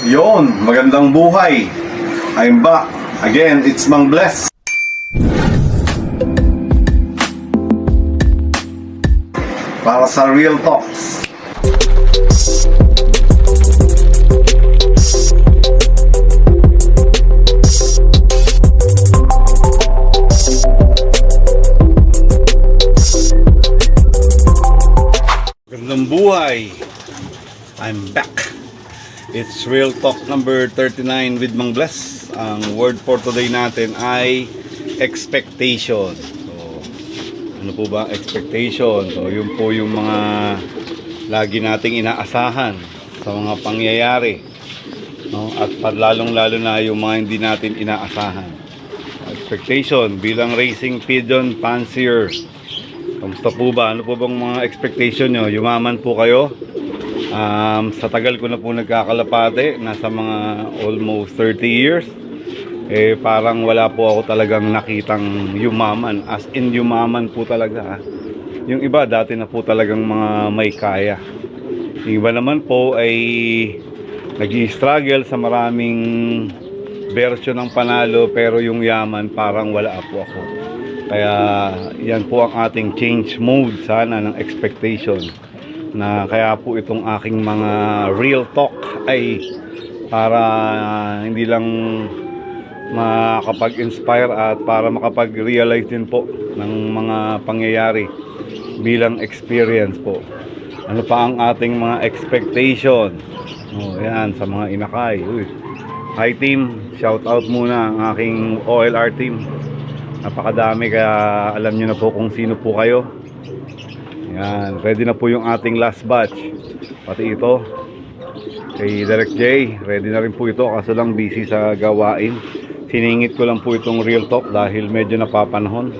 Yon, magandang buhay. I'm back. Again, it's Mang Bless. Para sa Real Talks. Magandang buhay. I'm back. It's Real Talk number 39 with Mang Bless. Ang word for today natin ay expectation. So, ano po ba expectation? So, yun po yung mga lagi nating inaasahan sa mga pangyayari. No? At lalong-lalo na yung mga hindi natin inaasahan. Expectation bilang racing pigeon fancier. Kamusta po ba? Ano po bang mga expectation nyo? Yumaman po kayo? Sa tagal ko na po nagkakalapate, nasa mga almost 30 years, parang wala po ako talagang nakitang yumaman. As in yumaman po talaga. Yung iba dati na po talagang mga may kaya. Yung iba naman po ay nag-i-struggle sa maraming version ng panalo, pero yung yaman parang wala po ako. Kaya yan po ang ating change mode sana ng expectation. Na kaya po itong aking mga real talk ay para hindi lang makapag-inspire at para makapag-realize din po ng mga pangyayari bilang experience po. Ano pa ang ating mga expectation? Oh, yan sa mga inakay. Uy. Hi team, shout out muna ang aking OLR team. Napakadami kaya alam niyo na po kung sino po kayo. Yan, ready na po yung ating last batch. Pati ito kay Direct J, ready na rin po ito kaso lang busy sa gawain. Siningit ko lang po itong real talk dahil medyo napapanahon.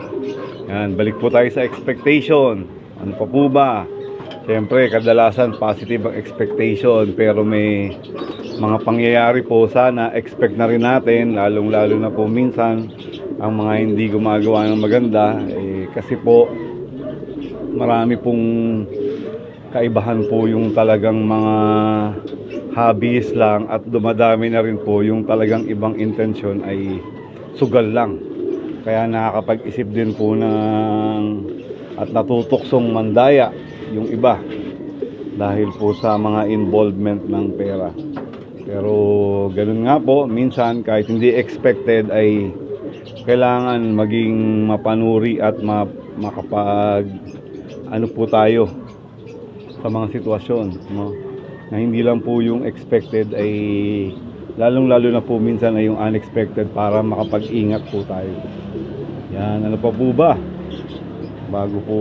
Yan, balik po tayo sa expectation. Ano pa po ba? Siyempre, kadalasan positive ang expectation, pero may mga pangyayari po sana expect na rin natin, lalong-lalo na po minsan ang mga hindi gumagawa ng maganda kasi po marami pong kaibahan po yung talagang mga hobbies lang at dumadami na rin po yung talagang ibang intensyon ay sugal lang. Kaya nakakapag-isip din po ng at natutuksong mandaya yung iba dahil po sa mga involvement ng pera. Pero ganun nga po, minsan kahit hindi expected ay kailangan maging mapanuri at makapag ano po tayo sa mga sitwasyon, no? Na hindi lang po yung expected ay lalong-lalo na po minsan ay yung unexpected para makapag-ingat po tayo. Yan, ano pa po ba? Bago po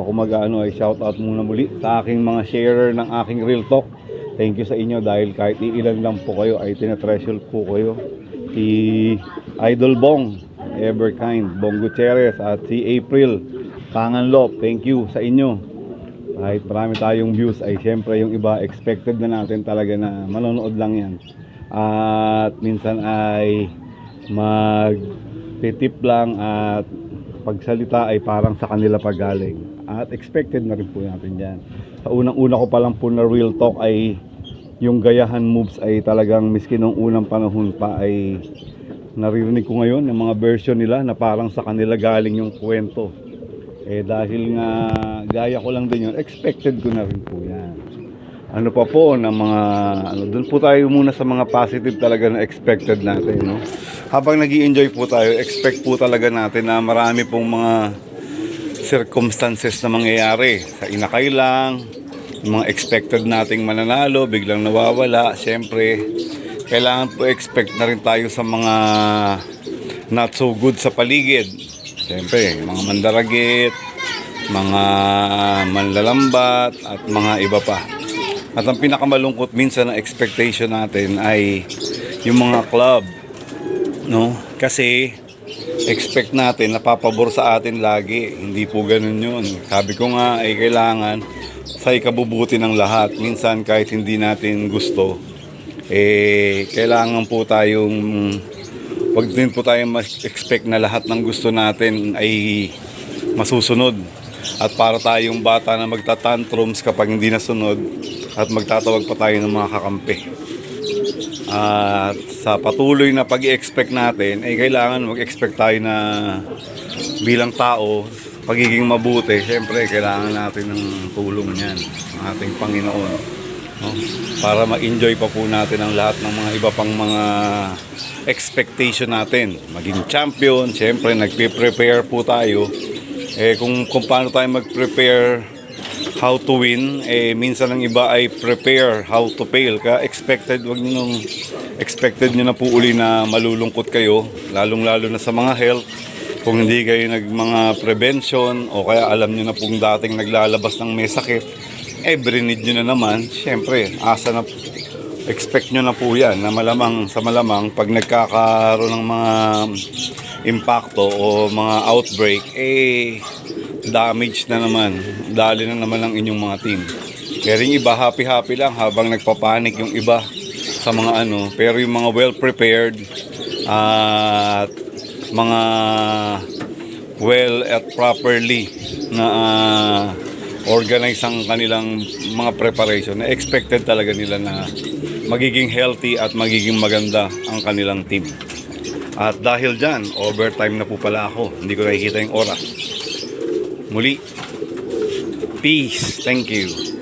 ako mag-ano ay shout out muna muli sa aking mga sharer ng aking real talk. Thank you sa inyo dahil kahit iilan lang po kayo ay tinatreasure po kayo. Si Idol Bong, Everkind, Bong Gutierrez at si April Panganlop, thank you sa inyo. Kahit marami tayong views ay siyempre yung iba expected na natin talaga na manonood lang yan. At minsan ay mag-titip lang at pagsalita ay parang sa kanila pagaling. At expected na rin po natin yan. Sa unang-una ko pa lang po na real talk ay yung gayahan moves ay talagang miski nung unang panahon pa ay naririnig ko ngayon yung mga version nila na parang sa kanila galing yung kwento. Dahil nga gaya ko lang din yun, expected ko na rin po yan. Ano pa po na mga doon po tayo muna sa mga positive talaga na expected natin, no? Habang nag-i-enjoy po tayo, expect po talaga natin na marami pong mga circumstances na mangyayari. Sa inakay lang, yung mga expected nating mananalo, biglang nawawala. Siyempre, kailangan po expect na rin tayo sa mga not so good sa paligid. Siyempre, mga mandaragit, mga manlalambat, at mga iba pa. At ang pinakamalungkot minsan na expectation natin ay yung mga club, no? Kasi expect natin napapabor sa atin lagi. Hindi po ganun yun. Sabi ko nga ay kailangan sa ikabubuti ng lahat. Minsan kahit hindi natin gusto, kailangan po tayong wag din po tayong ma-expect na lahat ng gusto natin ay masusunod. At para tayong bata na magtatantrums kapag hindi nasunod at magtatawag pa tayo ng mga kakampi. At sa patuloy na pag-i-expect natin, ay kailangan mag-expect tayo na bilang tao, pagiging mabuti, syempre kailangan natin ng tulong niyan, ng ating Panginoon. No? Para ma-enjoy pa po natin ang lahat ng mga iba pang mga expectation natin. Maging champion, syempre nagpe-prepare po tayo. Kung paano tayo mag-prepare how to win, minsan ang iba ay prepare how to fail. Kaya expected nyo na po uli na malulungkot kayo, lalong-lalo na sa mga health. Kung hindi kayo mga prevention o kaya alam nyo na pong dating naglalabas ng may sakit, brinid nyo na naman, syempre, expect nyo na po yan na malamang pag nagkakaroon ng mga impacto o mga outbreak, damage na naman, dali na naman ang inyong mga team. Pero yung iba, happy-happy lang habang nagpapanik yung iba sa mga pero yung mga well-prepared at mga well at properly na organize ang kanilang mga preparation, na expected talaga nila na magiging healthy at magiging maganda ang kanilang team. At dahil dyan, overtime na po pala ako, hindi ko nakikita yung oras. Muli, peace, thank you.